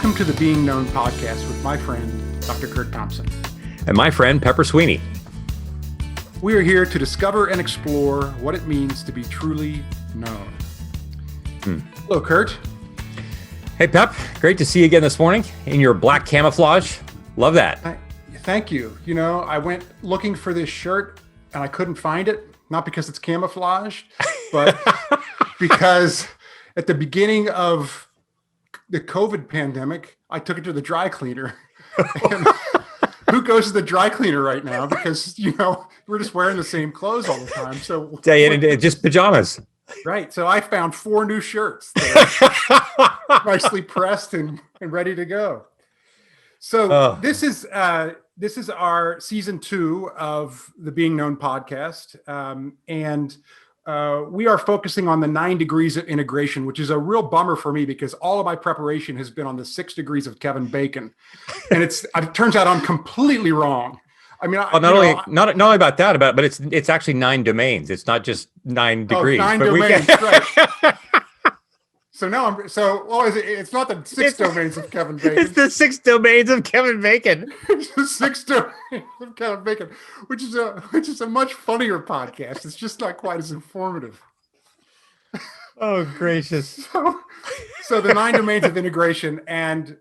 Welcome to the Being Known podcast with my friend, Dr. Kurt Thompson. And my friend, Pepper Sweeney. We are here to discover and explore what it means to be truly known. Hello, Kurt. Hey, Pep. Great to see you again this morning in your black camouflage. Love that. Thank you. You know, I went looking for this shirt and I couldn't find it, not because it's camouflaged, but because at the beginning of the COVID pandemic, I took it to the dry cleaner. And who goes to the dry cleaner right now? Because, you know, we're just wearing the same clothes all the time. So Day in and day, just pajamas. Right. So I found 4 new shirts that are nicely pressed and ready to go. So this is our season 2 of the Being Known podcast. And we are focusing on the 9 degrees of integration, which is a real bummer for me because all of my preparation has been on the 6 degrees of Kevin Bacon. And it turns out I'm completely wrong. I mean, not only about that, but it's actually 9 domains. It's not just 9 degrees. 9 domains, right. It's not the 6 domains of Kevin Bacon. It's the 6 domains of Kevin Bacon. It's the 6 domains of Kevin Bacon, which is a much funnier podcast. It's just not quite as informative. Oh, gracious. So the 9 domains of integration. And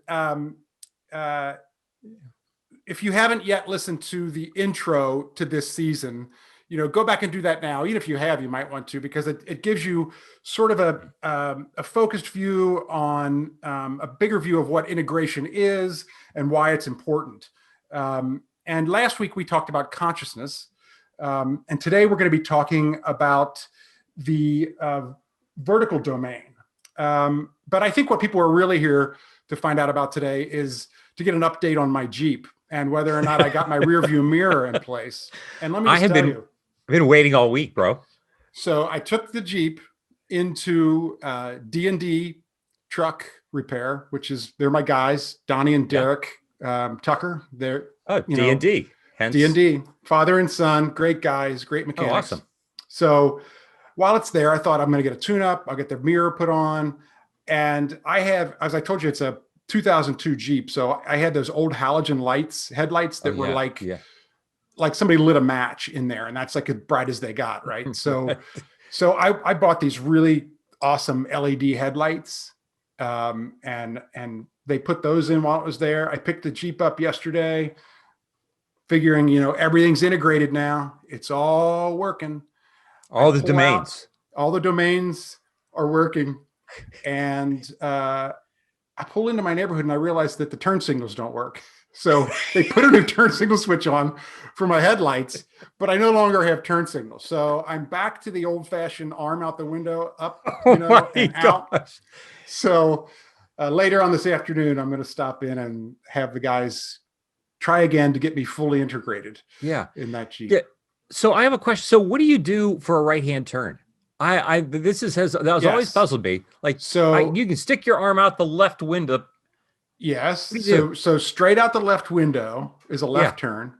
if you haven't yet listened to the intro to this season, you know, go back and do that now. Even if you have, you might want to, because it gives you sort of a focused view on a bigger view of what integration is and why it's important. And last week we talked about consciousness. And today we're going to be talking about the vertical domain. But I think what people are really here to find out about today is to get an update on my Jeep and whether or not I got my rear view mirror in place. And let me just tell you. I've been waiting all week, bro. So I took the Jeep into D&D truck repair, they're my guys, Donnie and Derek Tucker. They're D&D. Hence D&D, father and son, great guys, great mechanics. Oh, awesome. So while it's there, I thought I'm going to get a tune-up. I'll get the mirror put on. And I have, as I told you, it's a 2002 Jeep. So I had those old halogen headlights that were like somebody lit a match in there, and that's like as bright as they got, right? So I bought these really awesome LED headlights, and they put those in while it was there. I picked the Jeep up yesterday, figuring, you know, everything's integrated now. It's all working. All the domains are working, and I pull into my neighborhood and I realized that the turn signals don't work. So they put a new turn signal switch on for my headlights, but I no longer have turn signals. So I'm back to the old fashioned arm out the window, up, and out. So later on this afternoon, I'm going to stop in and have the guys try again to get me fully integrated. In that Jeep. Yeah. So I have a question. So what do you do for a right-hand turn? Always puzzled me. Like, so you can stick your arm out the left window. Yes. So straight out the left window is a left turn.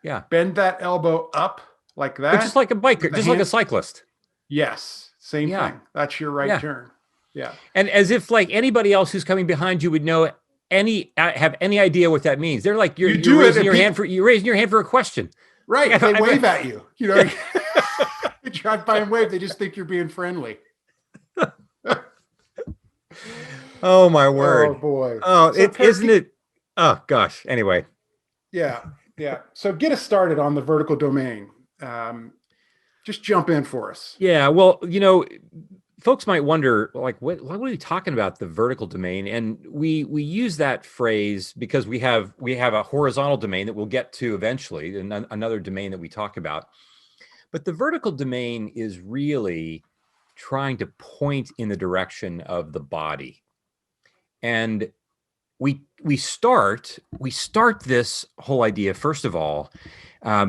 Yeah. Bend that elbow up like that. Just like a biker, just like a cyclist. Yes. Same thing. That's your right turn. Yeah. And as if like anybody else who's coming behind you would know have any idea what that means. They're like, you're raising your hand for a question. Right. They wave at you. You know, you drive by and wave. They just think you're being friendly. Oh my word! Oh boy! Oh, isn't it? Oh gosh. Anyway. Yeah. So get us started on the vertical domain. Just jump in for us. Yeah. Well, you know, folks might wonder, like, what are we talking about, the vertical domain? And we use that phrase because we have a horizontal domain that we'll get to eventually, and another domain that we talk about. But the vertical domain is really trying to point in the direction of the body. And we start this whole idea, first of all,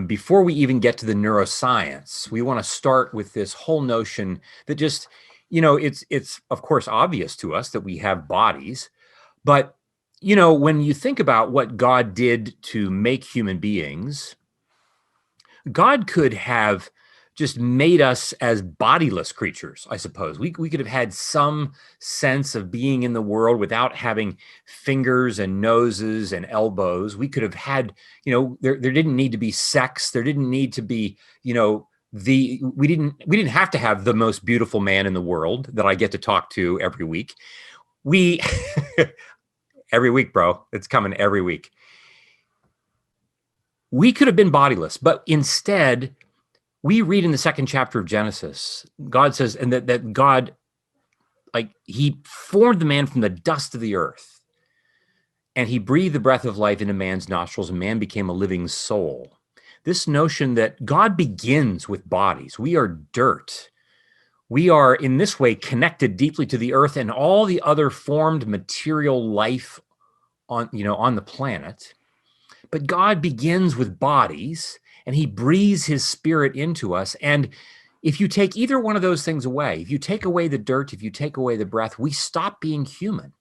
before we even get to the neuroscience. We want to start with this whole notion that just, you know, it's of course obvious to us that we have bodies, but, you know, when you think about what God did to make human beings, God could have just made us as bodiless creatures, I suppose. We could have had some sense of being in the world without having fingers and noses and elbows. We could have had, there didn't need to be sex. There didn't need to be, we didn't have to have the most beautiful man in the world that I get to talk to every week. Every week, bro, it's coming every week. We could have been bodiless, but instead, we read in the second chapter of Genesis, God says, and that God, he formed the man from the dust of the earth, and he breathed the breath of life into man's nostrils, and man became a living soul. This notion that God begins with bodies. We are dirt. We are in this way connected deeply to the earth and all the other formed material life on the planet. But God begins with bodies, and he breathes his spirit into us. And if you take either one of those things away, if you take away the dirt, if you take away the breath, we stop being human.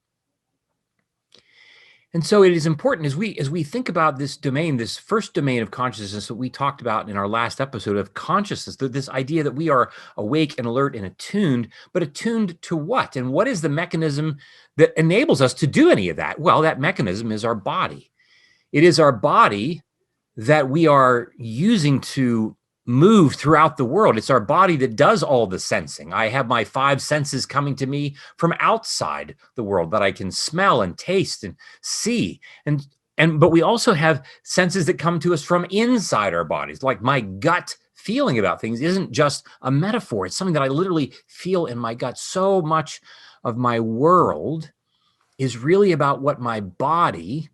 And so it is important as we think about this domain, this first domain of consciousness that we talked about in our last episode of consciousness, this idea that we are awake and alert and attuned, but attuned to what? And what is the mechanism that enables us to do any of that? Well, that mechanism is our body. It is our body that we are using to move throughout the world. It's our body that does all the sensing. I have my 5 senses coming to me from outside the world that I can smell and taste and see. But we also have senses that come to us from inside our bodies. Like my gut feeling about things isn't just a metaphor. It's something that I literally feel in my gut. So much of my world is really about what my body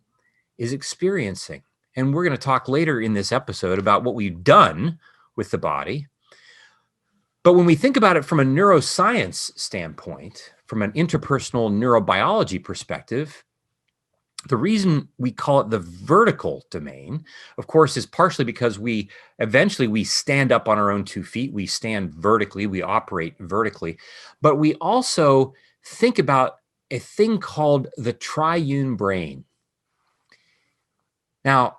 is experiencing. And we're going to talk later in this episode about what we've done with the body. But when we think about it from a neuroscience standpoint, from an interpersonal neurobiology perspective, the reason we call it the vertical domain, of course, is partially because we stand up on our own 2 feet. We stand vertically. We operate vertically. But we also think about a thing called the triune brain. Now,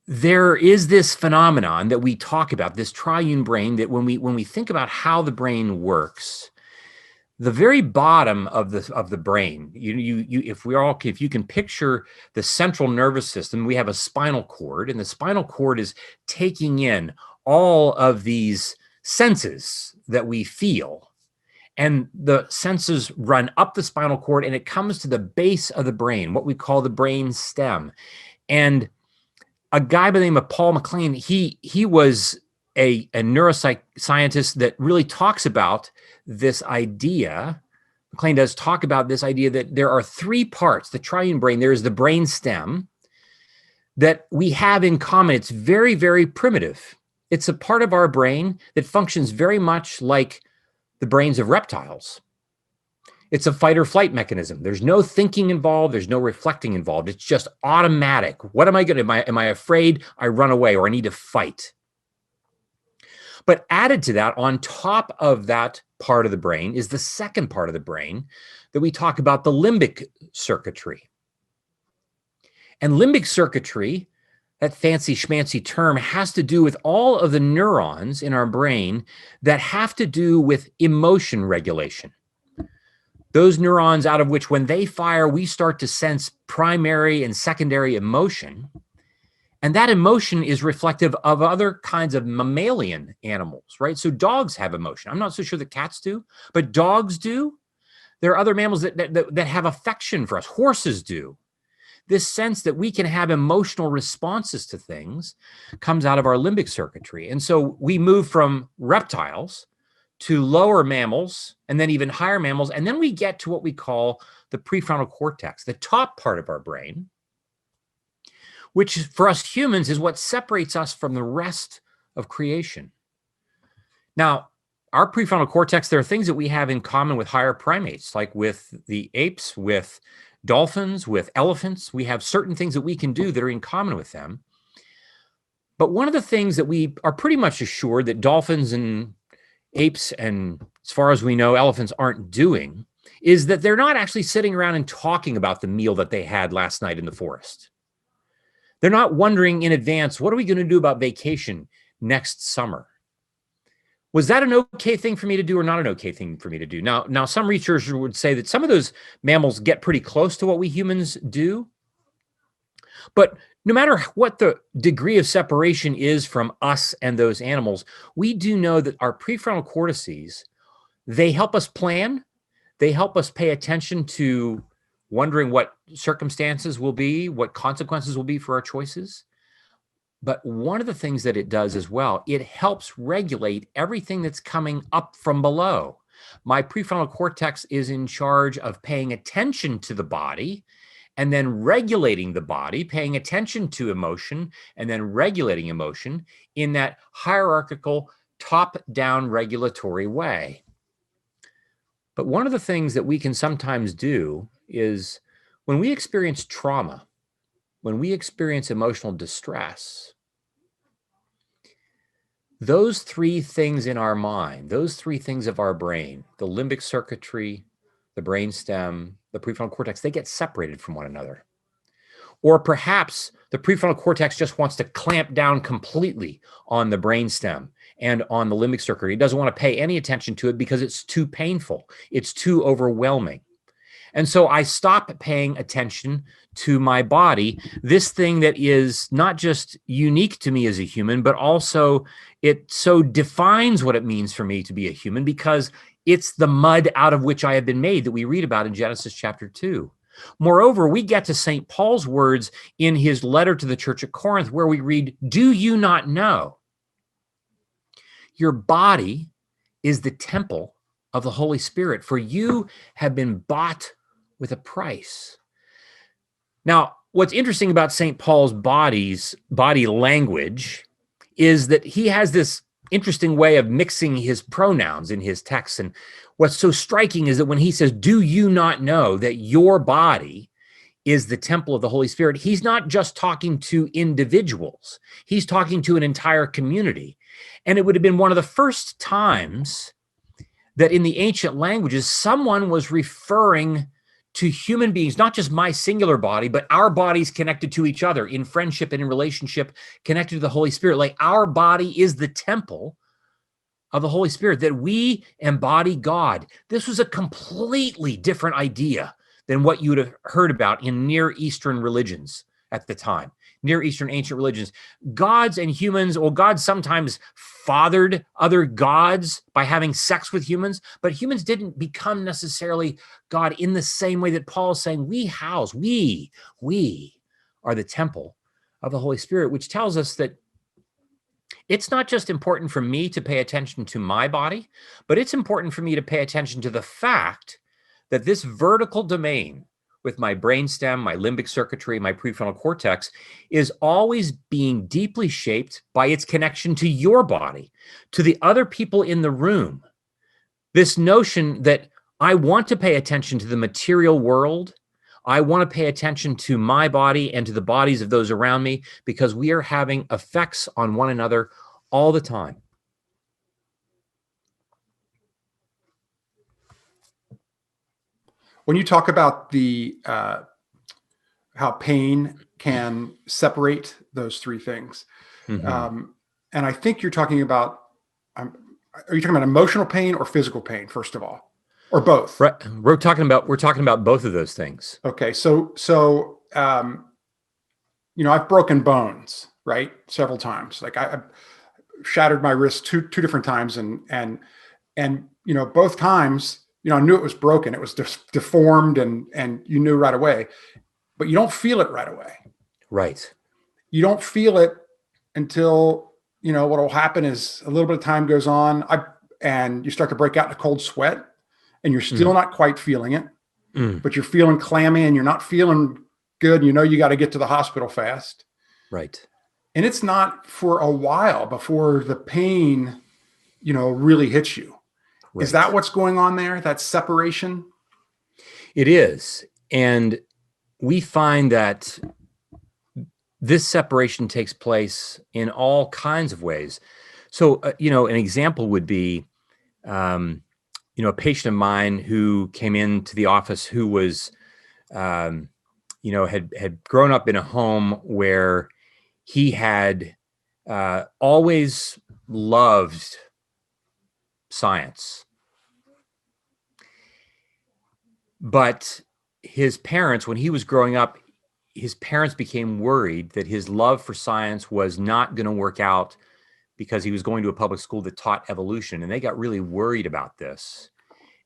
there is this phenomenon that we talk about, this triune brain, that when we think about how the brain works, the very bottom of the brain, if you can picture the central nervous system, we have a spinal cord, and the spinal cord is taking in all of these senses that we feel. And the senses run up the spinal cord, and it comes to the base of the brain, what we call the brain stem. And a guy by the name of Paul MacLean, he was a neuroscientist that really talks about this idea. MacLean does talk about this idea that there are 3 parts, the triune brain. There is the brain stem that we have in common. It's very, very primitive. It's a part of our brain that functions very much like the brains of reptiles. It's a fight or flight mechanism. There's no thinking involved. There's no reflecting involved. It's just automatic. What am I going to, am I afraid? I run away, or I need to fight. But added to that, on top of that part of the brain, is the second part of the brain that we talk about, the limbic circuitry. And limbic circuitry, that fancy schmancy term, has to do with all of the neurons in our brain that have to do with emotion regulation. Those neurons out of which, when they fire, we start to sense primary and secondary emotion. And that emotion is reflective of other kinds of mammalian animals, right? So dogs have emotion. I'm not so sure that cats do, but dogs do. There are other mammals that have affection for us. Horses do. This sense that we can have emotional responses to things comes out of our limbic circuitry. And so we move from reptiles to lower mammals, and then even higher mammals. And then we get to what we call the prefrontal cortex, the top part of our brain, which for us humans is what separates us from the rest of creation. Now, our prefrontal cortex, there are things that we have in common with higher primates, like with the apes, with dolphins, with elephants. We have certain things that we can do that are in common with them. But one of the things that we are pretty much assured that dolphins and apes, and as far as we know, elephants aren't doing, is that they're not actually sitting around and talking about the meal that they had last night in the forest. They're not wondering in advance, what are we going to do about vacation next summer? Was that an okay thing for me to do or not an okay thing for me to do? Now some researchers would say that some of those mammals get pretty close to what we humans do. But no matter what the degree of separation is from us and those animals, we do know that our prefrontal cortices, they help us plan. They help us pay attention to wondering what circumstances will be, what consequences will be for our choices. But one of the things that it does as well, it helps regulate everything that's coming up from below. My prefrontal cortex is in charge of paying attention to the body and then regulating the body, paying attention to emotion and then regulating emotion in that hierarchical top-down regulatory way. But one of the things that we can sometimes do is when we experience trauma, when we experience emotional distress, those three things in our mind, those three things of our brain, the limbic circuitry, the brainstem, the prefrontal cortex, they get separated from one another. Or perhaps the prefrontal cortex just wants to clamp down completely on the brainstem and on the limbic circuitry. It doesn't want to pay any attention to it because it's too painful. It's too overwhelming. And so I stop paying attention to my body, this thing that is not just unique to me as a human, but also it so defines what it means for me to be a human because it's the mud out of which I have been made that we read about in Genesis chapter 2. Moreover, we get to St. Paul's words in his letter to the church at Corinth where we read, "Do you not know your body is the temple of the Holy Spirit, for you have been bought with a price." Now, what's interesting about St. Paul's body language is that he has this interesting way of mixing his pronouns in his text. And what's so striking is that when he says, "Do you not know that your body is the temple of the Holy Spirit?" he's not just talking to individuals. He's talking to an entire community. And it would have been one of the first times that in the ancient languages, someone was referring to human beings, not just my singular body, but our bodies connected to each other in friendship and in relationship, connected to the Holy Spirit. Like our body is the temple of the Holy Spirit, that we embody God. This was a completely different idea than what you would have heard about in Near Eastern religions at the time. Near Eastern ancient religions. Gods and humans, or gods sometimes fathered other gods by having sex with humans, but humans didn't become necessarily God in the same way that Paul is saying we are the temple of the Holy Spirit, which tells us that it's not just important for me to pay attention to my body, but it's important for me to pay attention to the fact that this vertical domain with my brainstem, my limbic circuitry, my prefrontal cortex is always being deeply shaped by its connection to your body, to the other people in the room. This notion that I want to pay attention to the material world, I want to pay attention to my body and to the bodies of those around me because we are having effects on one another all the time. When you talk about the how pain can separate those three things, and I think you're talking about, are you talking about emotional pain or physical pain, first of all, or both? Right. We're talking about both of those things. Okay, so I've broken bones, right, several times. Like I shattered my wrist two different times, and both times, I knew it was broken. It was deformed, and you knew right away, but you don't feel it right away. Right. You don't feel it until, what will happen is a little bit of time goes on, and you start to break out in a cold sweat, and you're still not quite feeling it, but you're feeling clammy and you're not feeling good. And you got to get to the hospital fast. Right. And it's not for a while before the pain, really hits you. Right. Is that what's going on there? That separation? It is. And we find that this separation takes place in all kinds of ways. So, an example would be, a patient of mine who came into the office who was, had grown up in a home where he had always loved science. But his parents, when he was growing up, his parents became worried that his love for science was not going to work out because he was going to a public school that taught evolution. And they got really worried about this.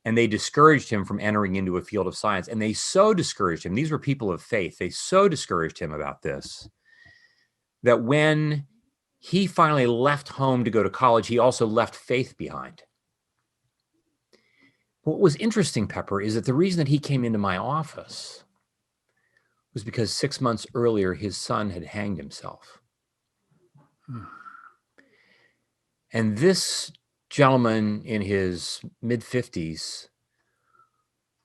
And they discouraged him from entering into a field of science. And they so discouraged him. These were people of faith. They so discouraged him about this that when he finally left home to go to college, he also left faith behind. What was interesting, Pepper, is that the reason that he came into my office was because 6 months earlier, his son had hanged himself. And this gentleman in his mid-50s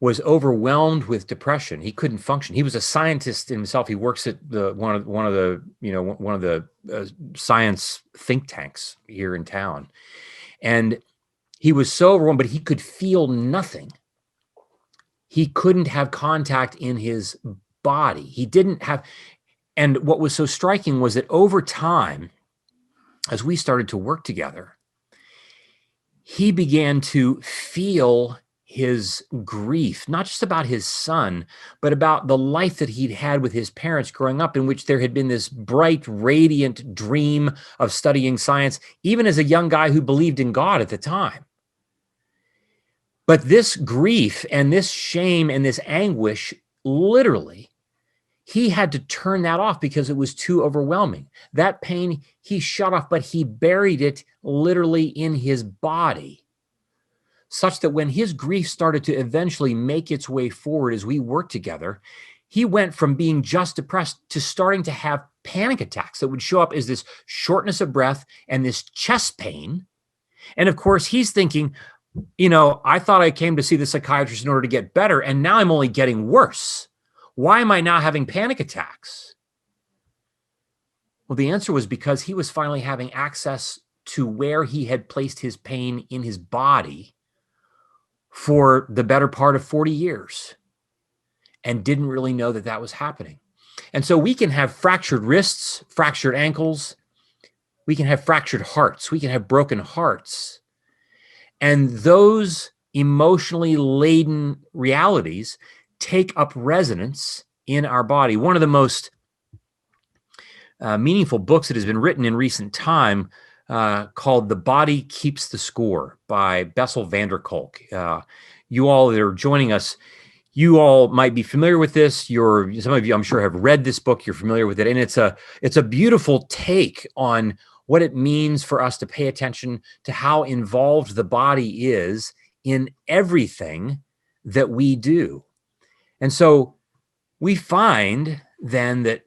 was overwhelmed with depression. He couldn't function. He was a scientist himself. He works at one of the science think tanks here in town. And he was so overwhelmed, but he could feel nothing. He couldn't have contact in his body. He didn't have, and what was so striking was that over time, as we started to work together, he began to feel his grief, not just about his son, but about the life that he'd had with his parents growing up, in which there had been this bright, radiant dream of studying science, even as a young guy who believed in God at the time. But this grief and this shame and this anguish, literally, he had to turn that off because it was too overwhelming. That pain he shut off, but he buried it literally in his body, such that when his grief started to eventually make its way forward as we worked together, he went from being just depressed to starting to have panic attacks that would show up as this shortness of breath and this chest pain. And of course, he's thinking, I thought I came to see the psychiatrist in order to get better, and now I'm only getting worse. Why am I now having panic attacks? Well, the answer was because he was finally having access to where he had placed his pain in his body for the better part of 40 years and didn't really know that that was happening. And so we can have fractured wrists, fractured ankles. We can have fractured hearts. We can have broken hearts. And those emotionally laden realities take up resonance in our body. One of the most meaningful books that has been written in recent time called The Body Keeps the Score by Bessel van der Kolk. You all that are joining us, you all might be familiar with this. Some of you, I'm sure, have read this book. You're familiar with it. And it's a beautiful take on what it means for us to pay attention to how involved the body is in everything that we do. And so we find then that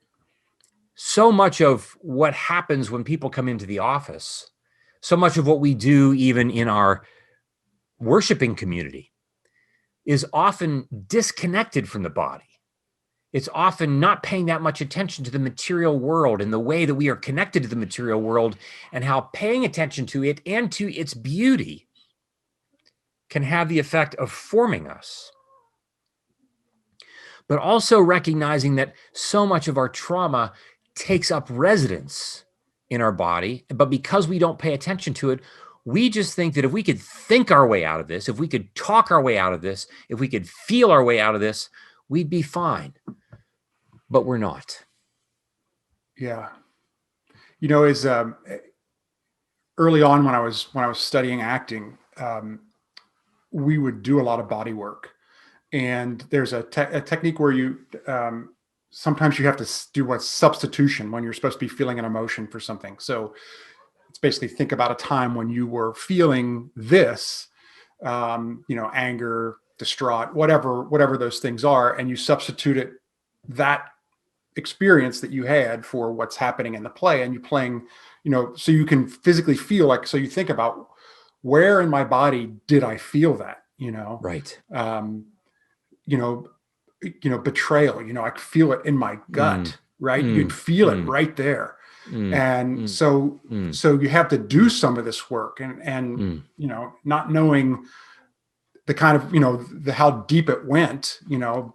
so much of what happens when people come into the office, so much of what we do even in our worshiping community, is often disconnected from the body. It's often not paying that much attention to the material world and the way that we are connected to the material world, and how paying attention to it and to its beauty can have the effect of forming us. But also recognizing that so much of our trauma takes up residence in our body, but because we don't pay attention to it, we just think that if we could think our way out of this, if we could talk our way out of this, if we could feel our way out of this, we'd be fine. But we're not. Yeah. As early on when I was studying acting, we would do a lot of body work, and there's a technique where you sometimes you have to do what's substitution when you're supposed to be feeling an emotion for something. So it's basically think about a time when you were feeling this, anger, distraught, whatever those things are, and you substitute that experience that you had for what's happening in the play, and you're playing, so you can physically feel so you think about, where in my body did I feel that, Right. Betrayal, I could feel it in my gut, right? You'd feel it right there. And so you have to do some of this work, and not knowing the kind of, how deep it went,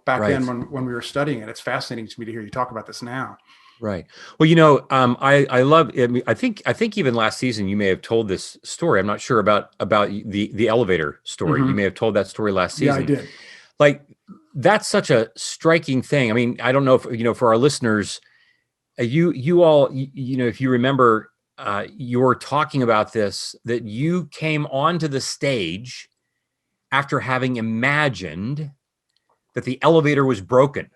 back Right. then when we were studying it. It's fascinating to me to hear you talk about this now. Right. Well, I love. I mean, I think even last season you may have told this story. I'm not sure about the elevator story. You may Hmm. have told that story last Yeah, I season. did. Like that's such a striking thing. I mean, I don't know if for our listeners, you all, if you remember, you're talking about this, that you came onto the stage after having imagined that the elevator was broken.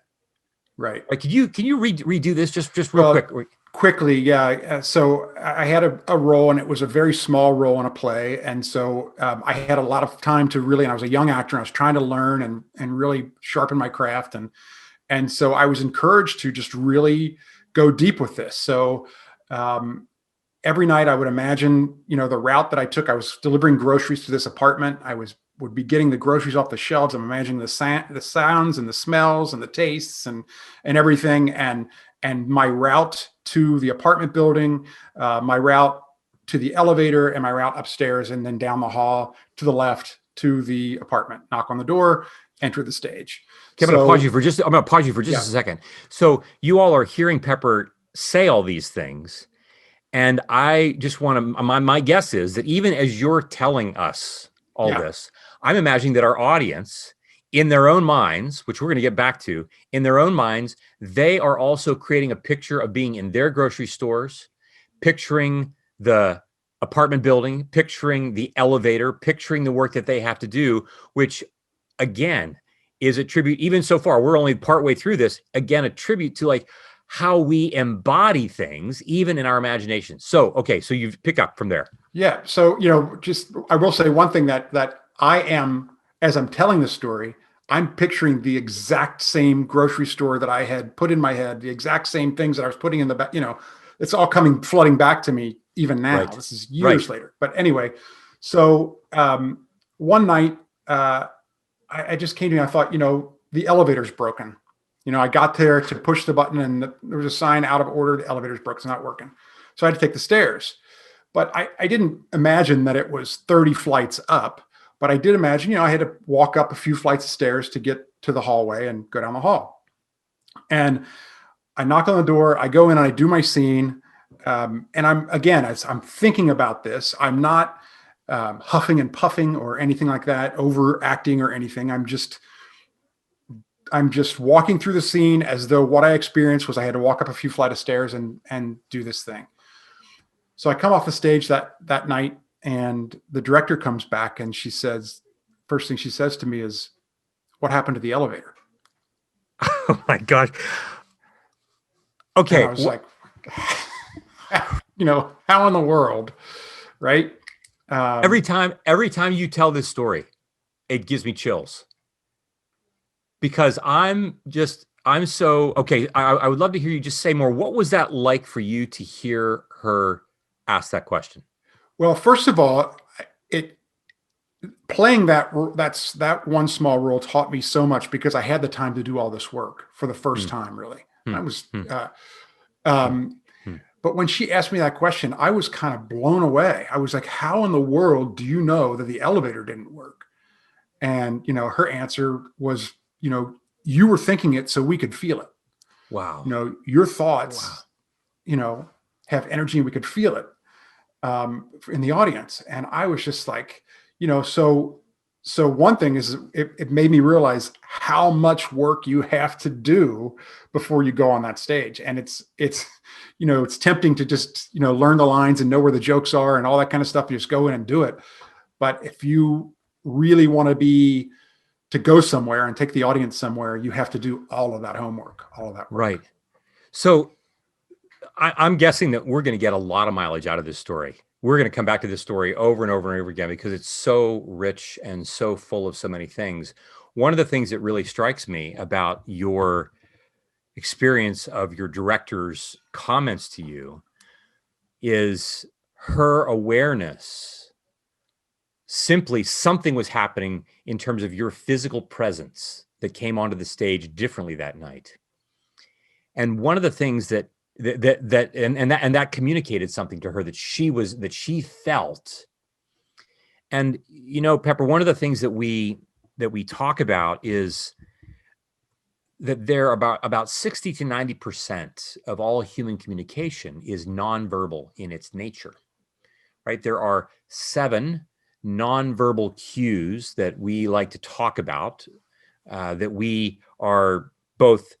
Right. Like, can you redo this just real quick? Well, quickly, yeah. So I had a role, and it was a very small role in a play, and so I had a lot of time to really. And I was a young actor, and I was trying to learn and really sharpen my craft, and so I was encouraged to just really go deep with this. So um, every night I would imagine, the route that I took. I was delivering groceries to this apartment. Would be getting the groceries off the shelves. I'm imagining the sounds and the smells and the tastes and everything, and my route to the apartment building, my route to the elevator, and my route upstairs, and then down the hall to the left to the apartment. Knock on the door, enter the stage. Okay, I'm going to pause you So for just. I'm going to pause you for just yeah, a second. So you all are hearing Pepper say all these things, and I just want to. My guess is that even as you're telling us all yeah, this, I'm imagining that our audience, in their own minds, which we're going to get back to, in their own minds, they are also creating a picture of being in their grocery stores, picturing the apartment building, picturing the elevator, picturing the work that they have to do, which again is a tribute. Even so far, we're only partway through this, again a tribute to like how we embody things even in our imagination. So okay, so you pick up from there. yeah. So just I will say one thing that I am, as I'm telling the story, I'm picturing the exact same grocery store that I had put in my head, the exact same things that I was putting in the back. It's all coming flooding back to me even now. Right. This is Right. years later. But anyway, so one night I just came to me. I thought, the elevator's broken. I got there to push the button, and there was a sign out of order. The elevator's broken. It's not working. So I had to take the stairs. But I didn't imagine that it was 30 flights up. But I did imagine, I had to walk up a few flights of stairs to get to the hallway and go down the hall. And I knock on the door. I go in and I do my scene. And as I'm thinking about this, I'm not huffing and puffing or anything like that, overacting or anything. I'm just walking through the scene as though what I experienced was I had to walk up a few flight of stairs and do this thing. So I come off the stage that night, and the director comes back, and first thing she says to me is, "What happened to the elevator?" Oh my gosh. And I Okay. was like, how in the world, right? Every Um, time you tell this story, it gives me chills because I'm so okay. I would love to hear you just say more. What was that like for you to hear her ask that question? well, first of all, it playing that one small role taught me so much because I had the time to do all this work for the first Hmm, time, really. hmm, I was, hmm, hmm, um, hmm. but when she asked me that question, I was kind of blown away. I was like, "How in the world do you know that the elevator didn't work?" And her answer was, "You were thinking it so we could feel it. Wow. Your Wow. thoughts, you know, have energy, and we could feel it in the audience." And I was just like, so one thing is it made me realize how much work you have to do before you go on that stage. And it's tempting to just, learn the lines and know where the jokes are and all that kind of stuff. You just go in and do it. But if you really want to go somewhere and take the audience somewhere, you have to do all of that homework, all of that work. Right. So I'm guessing that we're going to get a lot of mileage out of this story. We're going to come back to this story over and over and over again because it's so rich and so full of so many things. One of the things that really strikes me about your experience of your director's comments to you is her awareness. Simply something was happening in terms of your physical presence that came onto the stage differently that night. And one of the things that communicated something to her that she felt. And Pepper, one of the things that we talk about is that there are about 60 to 90% of all human communication is nonverbal in its nature, right? There are 7 nonverbal cues that we like to talk about, that we are both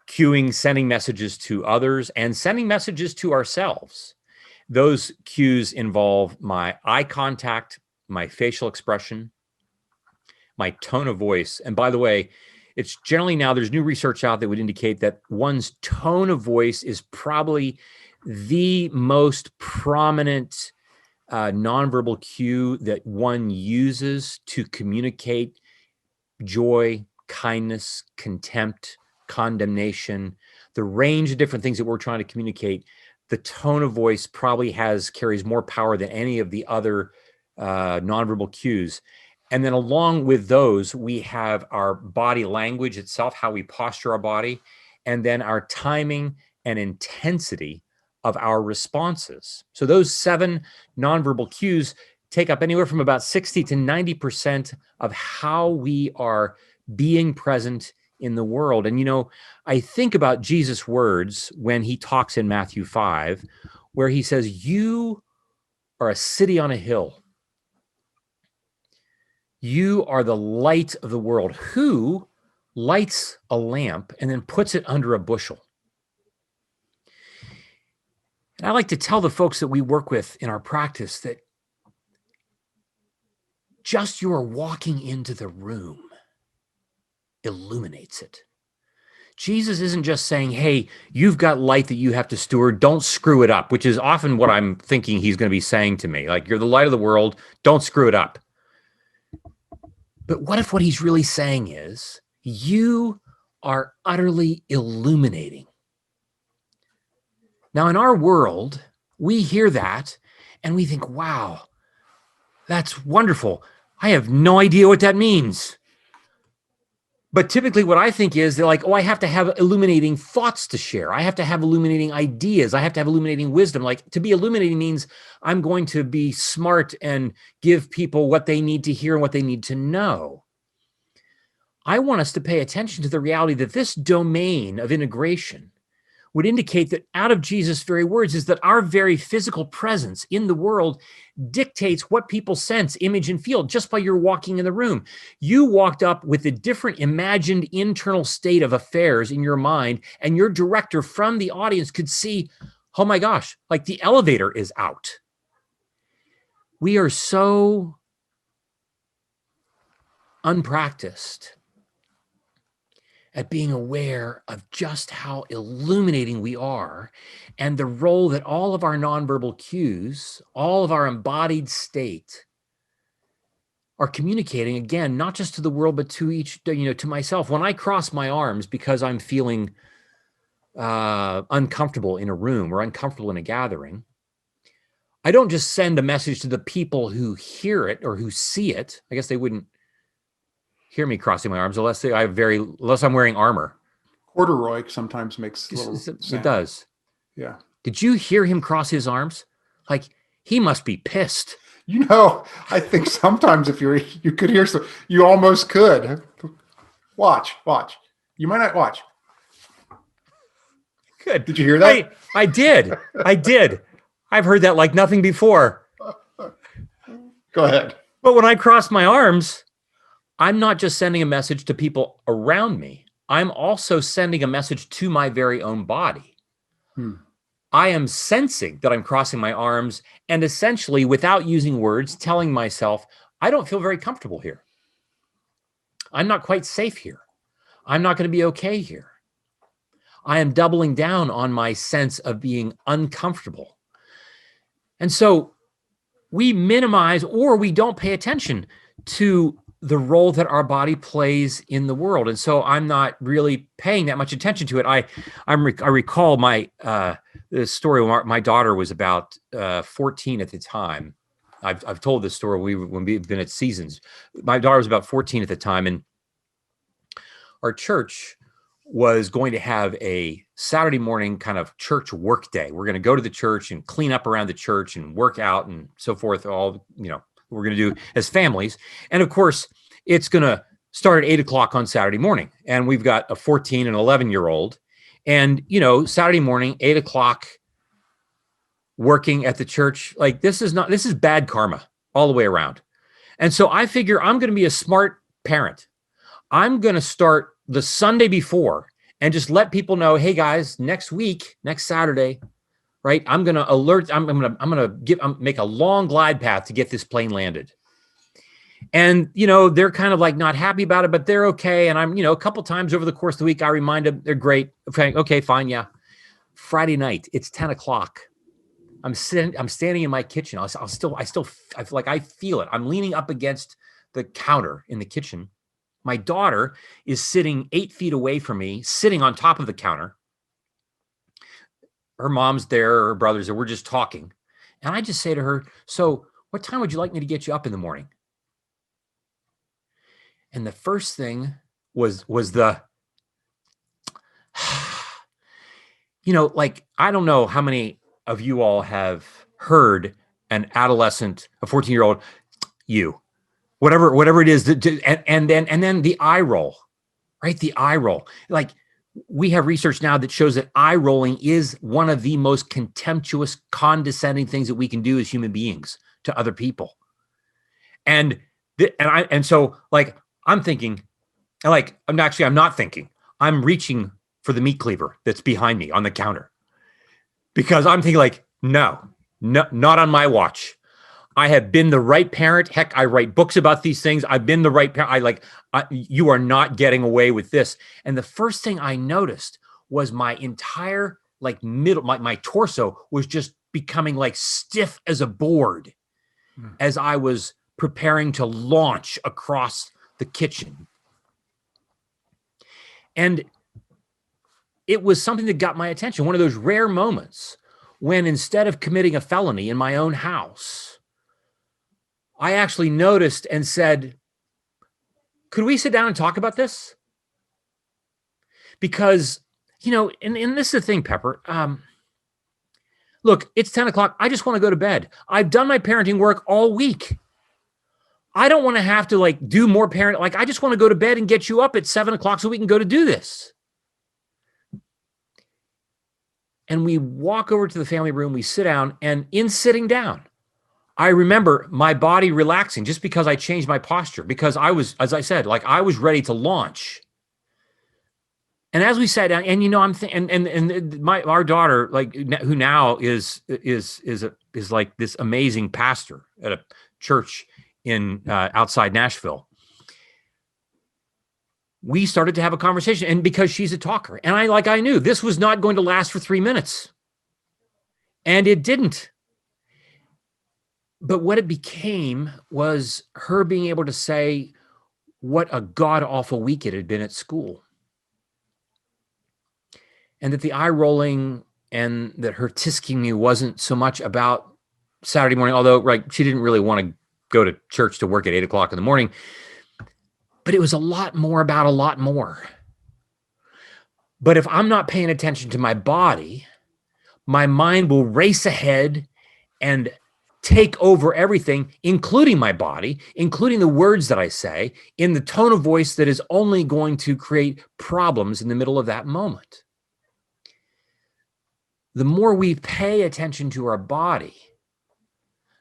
cueing, sending messages to others and sending messages to ourselves. Those cues involve my eye contact, my facial expression, my tone of voice. And by the way, it's generally now there's new research out that would indicate that one's tone of voice is probably the most prominent nonverbal cue that one uses to communicate joy, kindness, contempt, condemnation, the range of different things that we're trying to communicate. The tone of voice probably carries more power than any of the other nonverbal cues. And then along with those, we have our body language itself, how we posture our body, and then our timing and intensity of our responses. So those 7 nonverbal cues take up anywhere from about 60 to 90% of how we are being present in the world. And, I think about Jesus' words when he talks in Matthew 5, where he says, "You are a city on a hill. You are the light of the world." Who lights a lamp and then puts it under a bushel? And I like to tell the folks that we work with in our practice that just your walking into the room illuminates it. Jesus isn't just saying, "Hey, you've got light that you have to steward. Don't screw it up," which is often what I'm thinking he's going to be saying to me. Like, you're the light of the world. Don't screw it up. But what if what he's really saying is, you are utterly illuminating? Now, in our world, we hear that and we think, wow, that's wonderful. I have no idea what that means. But typically what I think is they're like, oh, I have to have illuminating thoughts to share. I have to have illuminating ideas. I have to have illuminating wisdom. Like, to be illuminating means I'm going to be smart and give people what they need to hear and what they need to know. I want us to pay attention to the reality that this domain of integration would indicate that out of Jesus' very words is that our very physical presence in the world dictates what people sense, image, and feel just by your walking in the room. You walked up with a different imagined internal state of affairs in your mind, and your director from the audience could see, oh my gosh, like the elevator is out. We are so unpracticed at being aware of just how illuminating we are and the role that all of our nonverbal cues, all of our embodied state are communicating, again, not just to the world, but to to myself. When I cross my arms because I'm feeling uncomfortable in a room or uncomfortable in a gathering, I don't just send a message to the people who hear it or who see it. I guess they wouldn't hear me crossing my arms unless I'm wearing armor. Corduroy sometimes makes a little sound. It does. Yeah. Did you hear him cross his arms? Like, he must be pissed. I think sometimes if you could hear some, you almost could. Watch. You might not watch. Good. Did you hear that? I did. I've heard that like nothing before. Go ahead. But when I cross my arms, I'm not just sending a message to people around me. I'm also sending a message to my very own body. I am sensing that I'm crossing my arms and essentially, without using words, telling myself, I don't feel very comfortable here. I'm not quite safe here. I'm not going to be okay here. I am doubling down on my sense of being uncomfortable. And so we minimize or we don't pay attention to the role that our body plays in the world. And so I'm not really paying that much attention to it. I recall the story when my daughter was about 14 at the time. I've told this story when we've been at Seasons. My daughter was about 14 at the time, and our church was going to have a Saturday morning kind of church work day. We're going to go to the church and clean up around the church and work out and so forth. All, we're going to do as families. And of course, it's going to start at 8 o'clock on Saturday morning. And we've got a 14 and 11-year-old. And, Saturday morning, 8 o'clock, working at the church, like this is bad karma all the way around. And so I figure I'm going to be a smart parent. I'm going to start the Sunday before and just let people know, hey guys, next Saturday, right? I'm going to alert, I'm going to make a long glide path to get this plane landed. And, they're kind of like not happy about it, but they're okay. And I'm, a couple times over the course of the week, I remind them they're great. Okay, fine. Yeah. Friday night, it's 10 o'clock. I'm standing in my kitchen. I feel it. I'm leaning up against the counter in the kitchen. My daughter is sitting 8 feet away from me, sitting on top of the counter. Her mom's there, her brother's there. We're just talking. And I just say to her, so what time would you like me to get you up in the morning? And the first thing was the, I don't know how many of you all have heard an adolescent, a 14-year-old, whatever it is, and then the eye roll, right? The eye roll. Like, we have research now that shows that eye rolling is one of the most contemptuous, condescending things that we can do as human beings to other people. And so I'm thinking, I'm not thinking. I'm reaching for the meat cleaver that's behind me on the counter, because I'm thinking no, not on my watch. I have been the right parent. Heck, I write books about these things. I've been the right parent. You are not getting away with this. And the first thing I noticed was my entire my torso was just becoming stiff as a board as I was preparing to launch across the kitchen. And it was something that got my attention. One of those rare moments when, instead of committing a felony in my own house, I actually noticed and said, could we sit down and talk about this? Because, and this is the thing, Pepper. Look, it's 10 o'clock. I just want to go to bed. I've done my parenting work all week. I don't want to have to do more I just want to go to bed and get you up at 7 o'clock so we can go to do this. And we walk over to the family room, we sit down, and in sitting down, I remember my body relaxing just because I changed my posture, because I was, as I said, I was ready to launch. And as we sat down, and our daughter, who now is this amazing pastor at a church in outside Nashville, we started to have a conversation, and because she's a talker, and I knew this was not going to last for 3 minutes, and it didn't. But what it became was her being able to say what a god-awful week it had been at school. And that the eye rolling and that her tisking me wasn't so much about Saturday morning, although she didn't really want to go to church to work at 8 o'clock in the morning. But it was a lot more about a lot more. But if I'm not paying attention to my body, my mind will race ahead and take over everything, including my body, including the words that I say, in the tone of voice that is only going to create problems in the middle of that moment. The more we pay attention to our body,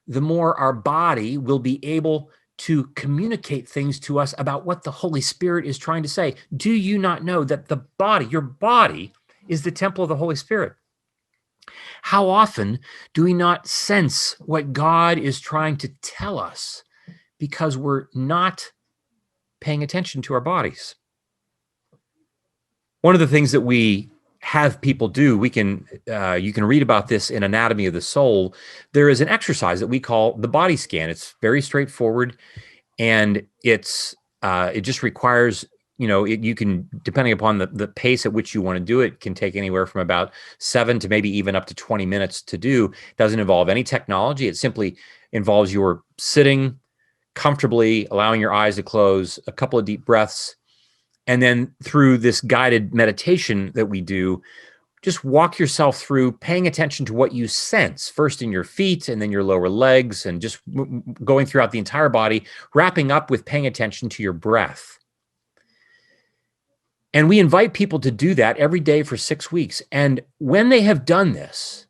the more our body will be able to communicate things to us about what the Holy Spirit is trying to say. Do you not know that your body is the temple of the Holy Spirit? How often do we not sense what God is trying to tell us because we're not paying attention to our bodies? One of the things that we have people do, you can read about this in Anatomy of the Soul. There is an exercise that we call the body scan. It's very straightforward, and it just requires, you can, depending upon the pace at which you want to do it, can take anywhere from about 7 to maybe even up to 20 minutes to do. It doesn't involve any technology. It simply involves your sitting comfortably, allowing your eyes to close, a couple of deep breaths, and then through this guided meditation that we do, just walk yourself through paying attention to what you sense, first in your feet and then your lower legs, and just going throughout the entire body, wrapping up with paying attention to your breath. And we invite people to do that every day for 6 weeks. And when they have done this,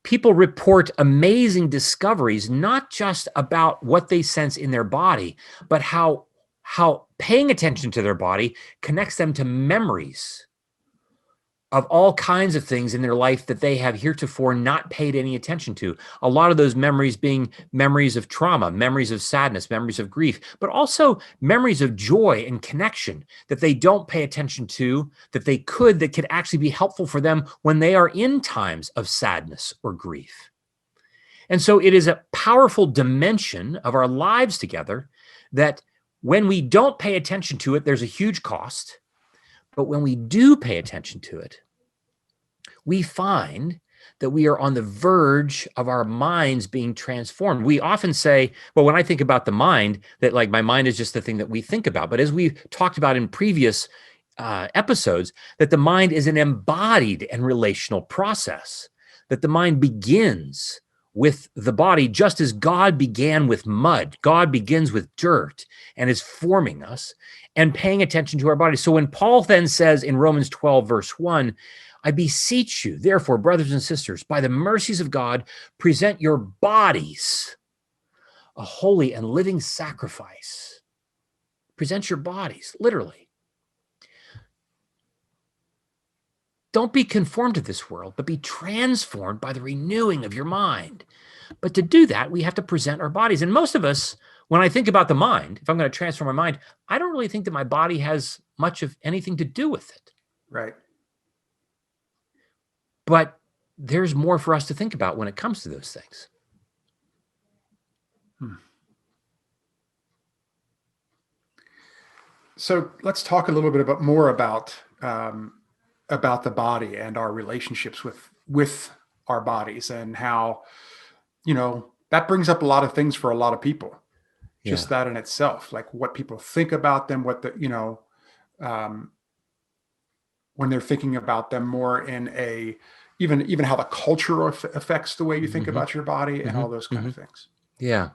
people report amazing discoveries, not just about what they sense in their body, but how paying attention to their body connects them to memories of all kinds of things in their life that they have heretofore not paid any attention to. A lot of those memories being memories of trauma, memories of sadness, memories of grief, but also memories of joy and connection that they don't pay attention to, that could actually be helpful for them when they are in times of sadness or grief. And so it is a powerful dimension of our lives together that when we don't pay attention to it, there's a huge cost. But when we do pay attention to it, we find that we are on the verge of our minds being transformed. We often say, well, when I think about the mind, that like my mind is just the thing that we think about. But as we've talked about in previous episodes, that the mind is an embodied and relational process, that the mind begins with the body, just as God began with mud. God begins with dirt and is forming us and paying attention to our body. So when Paul then says in Romans 12, verse 1, I beseech you, therefore, brothers and sisters, by the mercies of God, present your bodies a holy and living sacrifice. Present your bodies, literally. Don't be conformed to this world, but be transformed by the renewing of your mind. But to do that, we have to present our bodies. And most of us, when I think about the mind, if I'm going to transform my mind, I don't really think that my body has much of anything to do with it. Right. But there's more for us to think about when it comes to those things. So let's talk a little bit more about the body and our relationships with our bodies, and how, that brings up a lot of things for a lot of people. Just that in itself, like what people think about them, what when they're thinking about them more in even how the culture affects the way you think about your body and all those kind of things. Yeah.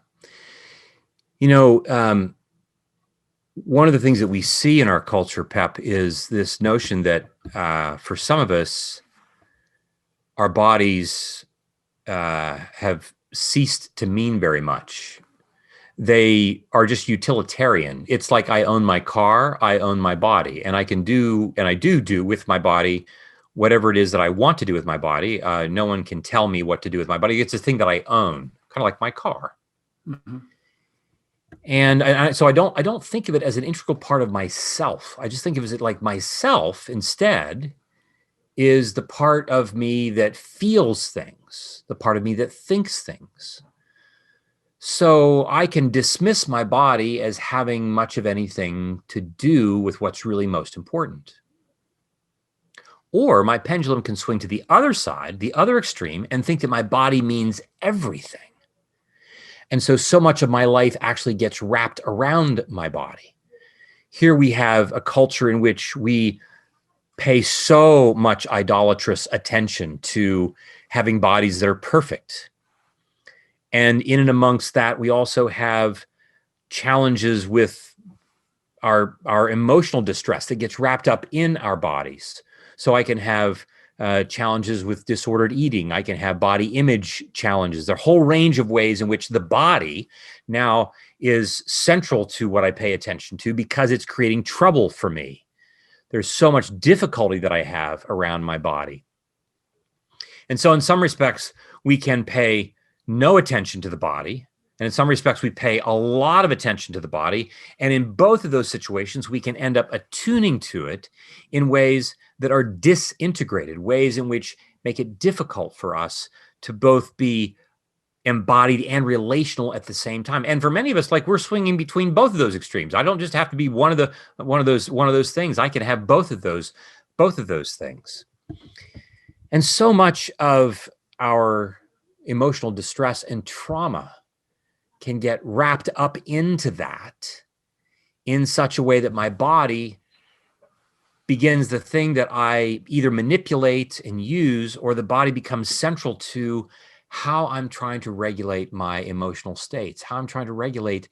One of the things that we see in our culture, Pep, is this notion that for some of us, our bodies have ceased to mean very much. They are just utilitarian. It's like I own my car, I own my body, and I can do, and I do with my body whatever it is that I want to do with my body. No one can tell me what to do with my body. It's a thing that I own, kind of like my car. Mm-hmm. And so I don't think of it as an integral part of myself. I just think of it like myself instead is the part of me that feels things, the part of me that thinks things. So I can dismiss my body as having much of anything to do with what's really most important. Or my pendulum can swing to the other side, the other extreme, and think that my body means everything. And so much of my life actually gets wrapped around my body. Here we have a culture in which we pay so much idolatrous attention to having bodies that are perfect. And in and amongst that, we also have challenges with our emotional distress that gets wrapped up in our bodies. So I can have challenges with disordered eating. I can have body image challenges. There are a whole range of ways in which the body now is central to what I pay attention to because it's creating trouble for me. There's so much difficulty that I have around my body. And so in some respects, we can pay no attention to the body. And in some respects, we pay a lot of attention to the body. And in both of those situations, we can end up attuning to it in ways that are disintegrated, ways in which make it difficult for us to both be embodied and relational at the same time. And for many of us, like we're swinging between both of those extremes. I don't just have to be one of those things. I can have both of those things. And so much of our emotional distress and trauma can get wrapped up into that in such a way that my body begins the thing that I either manipulate and use, or the body becomes central to how I'm trying to regulate my emotional states, how I'm trying to regulate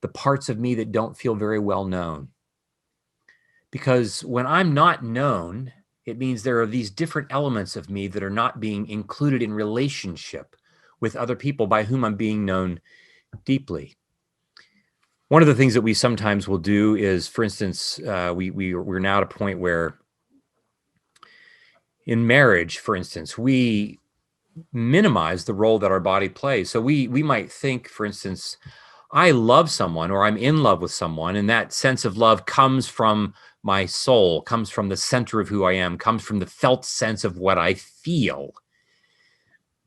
the parts of me that don't feel very well known. Because when I'm not known, it means there are these different elements of me that are not being included in relationship with other people by whom I'm being known deeply. One of the things that we sometimes will do is, for instance, we're now at a point where in marriage, for instance, we minimize the role that our body plays. So we might think, for instance, I love someone or I'm in love with someone, and that sense of love comes from my soul, comes from the center of who I am, comes from the felt sense of what I feel.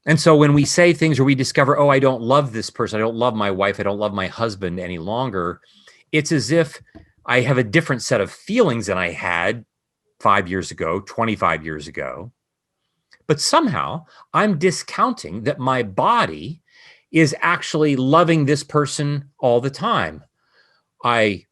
And so when we say things or we discover, oh, I don't love this person, I don't love my wife, I don't love my husband any longer, it's as if I have a different set of feelings than I had 5 years ago, 25 years ago. But somehow I'm discounting that my body is actually loving this person all the time. I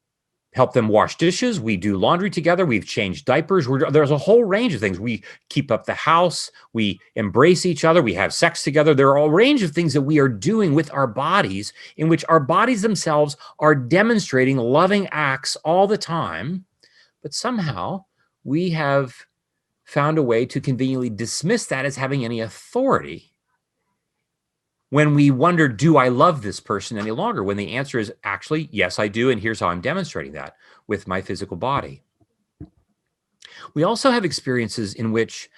help them wash dishes. We do laundry together. We've changed diapers. There's a whole range of things. We keep up the house. We embrace each other. We have sex together. There are a range of things that we are doing with our bodies in which our bodies themselves are demonstrating loving acts all the time. But somehow we have found a way to conveniently dismiss that as having any authority when we wonder, do I love this person any longer? When the answer is actually, yes, I do. And here's how I'm demonstrating that with my physical body. We also have experiences in which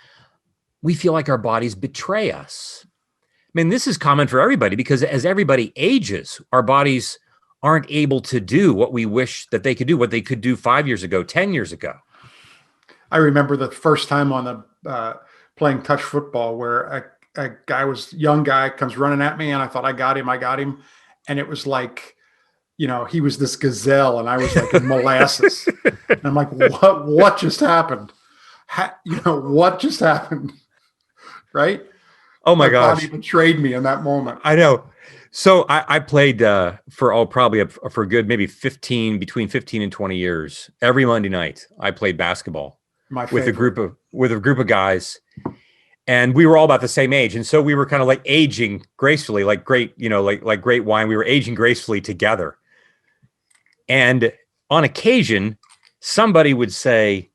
we feel like our bodies betray us. I mean, this is common for everybody because as everybody ages, our bodies aren't able to do what we wish that they could do, what they could do 5 years ago, 10 years ago. I remember the first time on the playing touch football where a young guy comes running at me and I thought I got him. And it was like, he was this gazelle and I was like in molasses. And I'm like, what just happened? What just happened? Right? Oh my gosh. Body betrayed me in that moment. I know. So I played probably for a good maybe between 15 and 20 years. Every Monday night I played basketball with a group of guys, and we were all about the same age, and so we were kind of like aging gracefully, like great wine. We were aging gracefully together. And on occasion, somebody would say,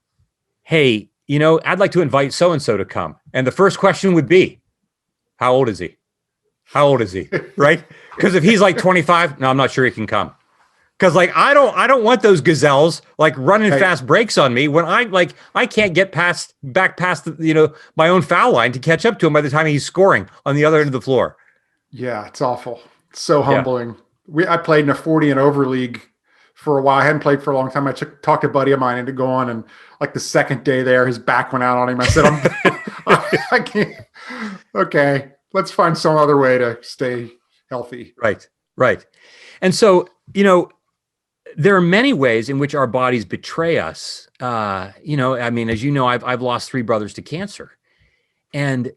"Hey, I'd like to invite so and so to come," and the first question would be, "How old is he? How old is he?" Right? Because if he's like 25, no, I'm not sure he can come. Because I don't want those gazelles like running fast breaks on me when I can't get back past my own foul line to catch up to him by the time he's scoring on the other end of the floor. Yeah, it's awful. It's so humbling. Yeah. I played in a 40 and over league for a while. I hadn't played for a long time. I talked a buddy of mine into going, and like the second day there, his back went out on him. I said, I can't. Okay, let's find some other way to stay healthy. Right. And so, there are many ways in which our bodies betray us. I mean, as you know, I've lost 3 brothers to cancer, and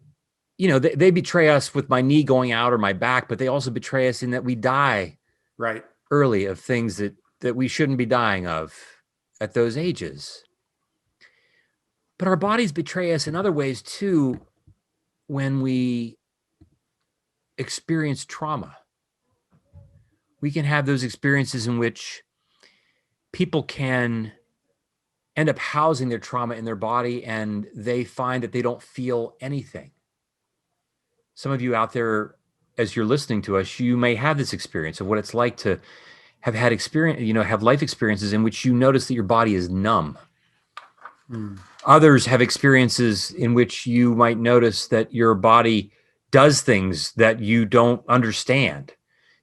they betray us with my knee going out or my back, but they also betray us in that we die early of things that we shouldn't be dying of at those ages. But our bodies betray us in other ways too when we experience trauma. We can have those experiences in which people can end up housing their trauma in their body and they find that they don't feel anything. Some of you out there, as you're listening to us, you may have this experience of what it's like to have had have life experiences in which you notice that your body is numb. Others have experiences in which you might notice that your body does things that you don't understand.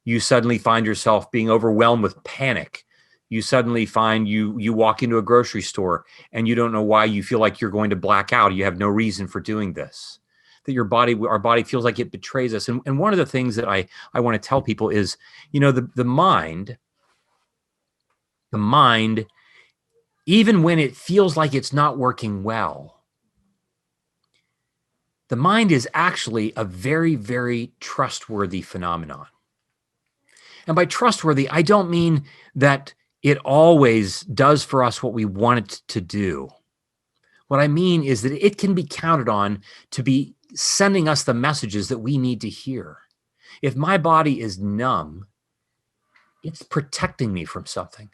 You suddenly find yourself being overwhelmed with panic. You suddenly find you walk into a grocery store and you don't know why you feel like you're going to black out. You have no reason for doing this. That our body feels like it betrays us. And one of the things that I want to tell people is, the mind, even when it feels like it's not working well, the mind is actually a very, very trustworthy phenomenon. And by trustworthy, I don't mean that it always does for us what we want it to do. What I mean is that it can be counted on to be sending us the messages that we need to hear. If my body is numb, it's protecting me from something.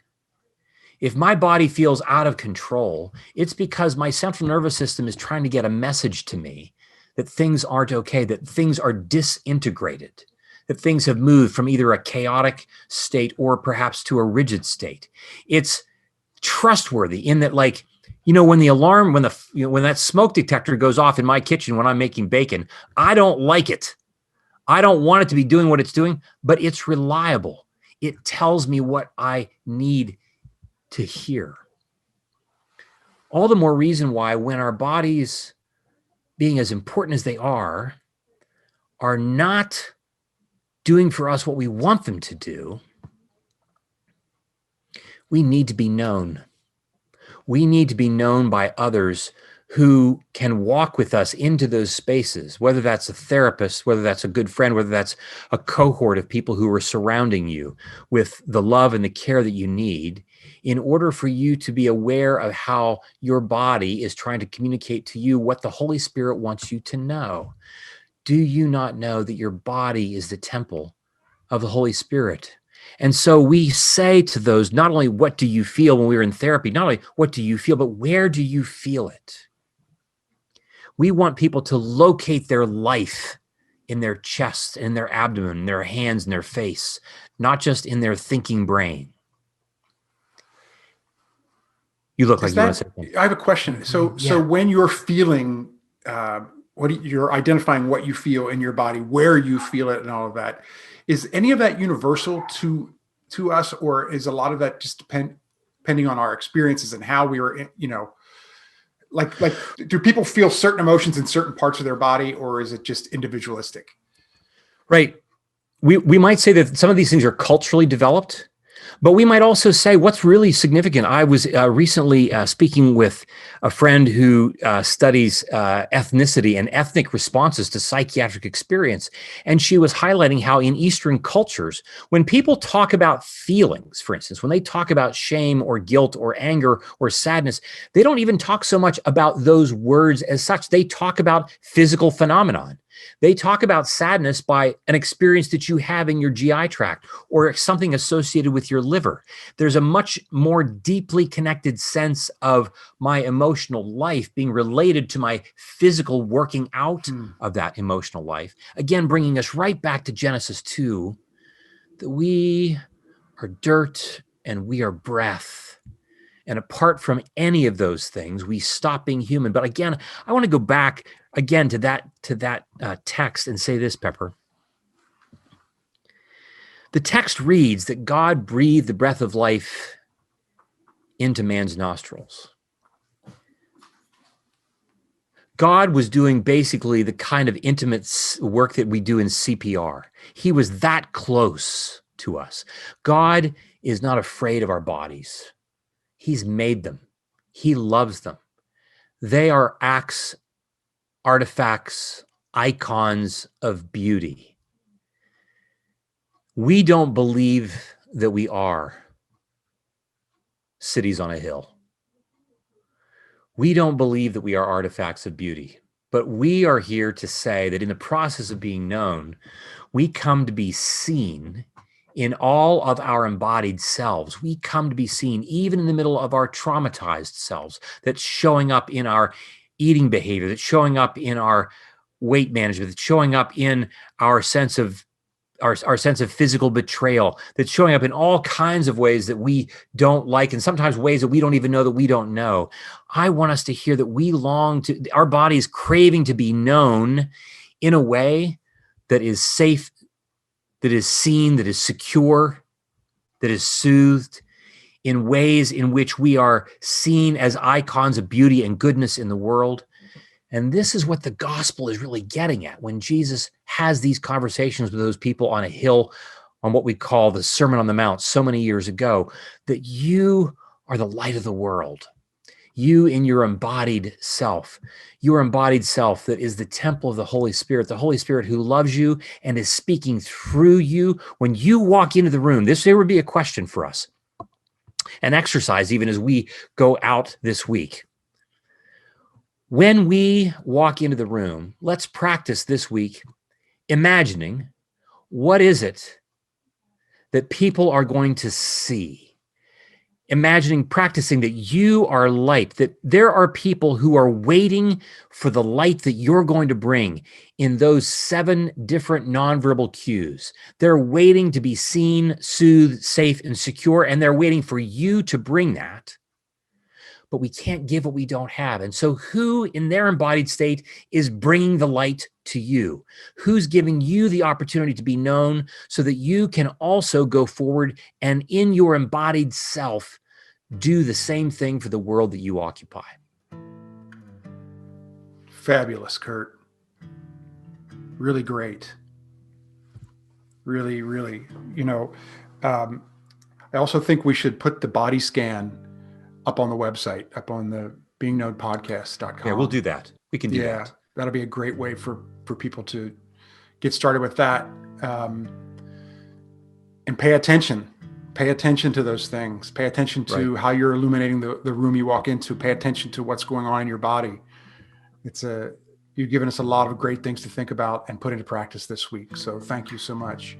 If my body feels out of control, it's because my central nervous system is trying to get a message to me that things aren't okay, that things are disintegrated, that things have moved from either a chaotic state or perhaps to a rigid state. It's trustworthy in that, like, when the alarm, when that smoke detector goes off in my kitchen when I'm making bacon, I don't like it. I don't want it to be doing what it's doing, but it's reliable. It tells me what I need to hear. All the more reason why, when our bodies, being as important as they are not doing for us what we want them to do, we need to be known. We need to be known by others who can walk with us into those spaces, whether that's a therapist, whether that's a good friend, whether that's a cohort of people who are surrounding you with the love and the care that you need, in order for you to be aware of how your body is trying to communicate to you what the Holy Spirit wants you to know. Do you not know that your body is the temple of the Holy Spirit? And so we say to those, not only what do you feel when we were in therapy, not only what do you feel, but where do you feel it? We want people to locate their life in their chest, in their abdomen, in their hands, in their face, not just in their thinking brain. You look like you want to say something. I have a question. So when you're feeling, you're identifying what you feel in your body, where you feel it, and all of that, is any of that universal to us, or is a lot of that just depending on our experiences and how we were, like do people feel certain emotions in certain parts of their body, or is it just individualistic? Right. We might say that some of these things are culturally developed, but we might also say what's really significant. I was recently speaking with a friend who studies ethnicity and ethnic responses to psychiatric experience. And she was highlighting how in Eastern cultures, when people talk about feelings, for instance, when they talk about shame or guilt or anger or sadness, they don't even talk so much about those words as such. They talk about physical phenomenon. They talk about sadness by an experience that you have in your GI tract or something associated with your liver. There's a much more deeply connected sense of my emotional life being related to my physical working out of that emotional life. Again, bringing us right back to Genesis 2, that we are dirt and we are breath. And apart from any of those things, we stop being human. But again, I want to go back again to that text and say this, Pepper. The text reads that God breathed the breath of life into man's nostrils. God was doing basically the kind of intimate work that we do in CPR. He was that close to us. God is not afraid of our bodies. He's made them. He loves them. They are acts, artifacts, icons of beauty. We don't believe that we are cities on a hill. We don't believe that we are artifacts of beauty, but we are here to say that in the process of being known, we come to be seen in all of our embodied selves. We come to be seen even in the middle of our traumatized selves, that's showing up in our eating behavior, that's showing up in our weight management, that's showing up in our sense of physical betrayal, that's showing up in all kinds of ways that we don't like, and sometimes ways that we don't even know that we don't know. I want us to hear that we long to, our body is craving to be known in a way that is safe, that is seen, that is secure, that is soothed, in ways in which we are seen as icons of beauty and goodness in the world. And this is what the gospel is really getting at when Jesus has these conversations with those people on a hill, on what we call the Sermon on the Mount so many years ago, that you are the light of the world. You in your embodied self that is the temple of the Holy Spirit who loves you and is speaking through you. When you walk into the room, there would be a question for us, an exercise even as we go out this week. When we walk into the room, let's practice this week imagining what is it that people are going to see imagining, practicing that you are light, that there are people who are waiting for the light that you're going to bring in those 7 different nonverbal cues. They're waiting to be seen, soothed, safe, and secure, and they're waiting for you to bring that. But we can't give what we don't have. And so who in their embodied state is bringing the light to you? Who's giving you the opportunity to be known so that you can also go forward and in your embodied self, do the same thing for the world that you occupy? Fabulous, Kurt. Really great. Really, really, I also think we should put the body scan up on the website, up on the beingknownpodcast.com. Yeah, we'll do that. We can do Yeah, that. that'll be a great way for people to get started with that. And pay attention to those things. Pay attention to how you're illuminating the room you walk into. Pay attention to what's going on in your body. You've given us a lot of great things to think about and put into practice this week. So thank you so much.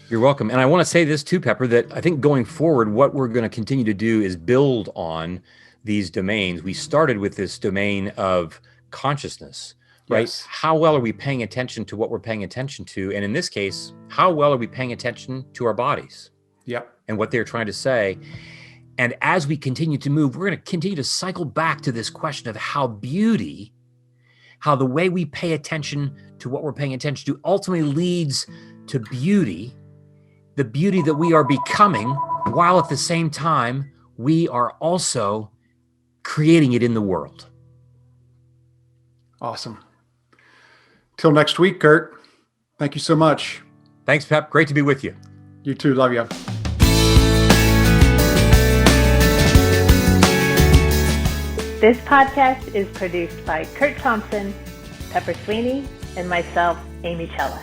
You're welcome. And I want to say this too, Pepper, that I think going forward, what we're going to continue to do is build on these domains. We started with this domain of consciousness, right? Yes. How well are we paying attention to what we're paying attention to? And in this case, how well are we paying attention to our bodies? Yep. And what they're trying to say. And as we continue to move, we're going to continue to cycle back to this question of how the way we pay attention to what we're paying attention to ultimately leads to beauty, the beauty that we are becoming, while at the same time, we are also creating it in the world. Awesome. Till next week, Kurt. Thank you so much. Thanks, Pep. Great to be with you. You too. Love you. This podcast is produced by Kurt Thompson, Pepper Sweeney, and myself, Amy Chella.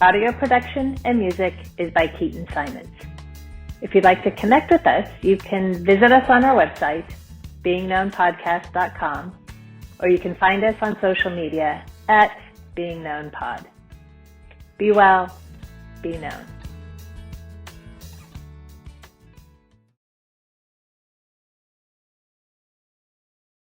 Audio production and music is by Keaton Simons. If you'd like to connect with us, you can visit us on our website, beingknownpodcast.com, or you can find us on social media at beingknownpod. Be well, be known.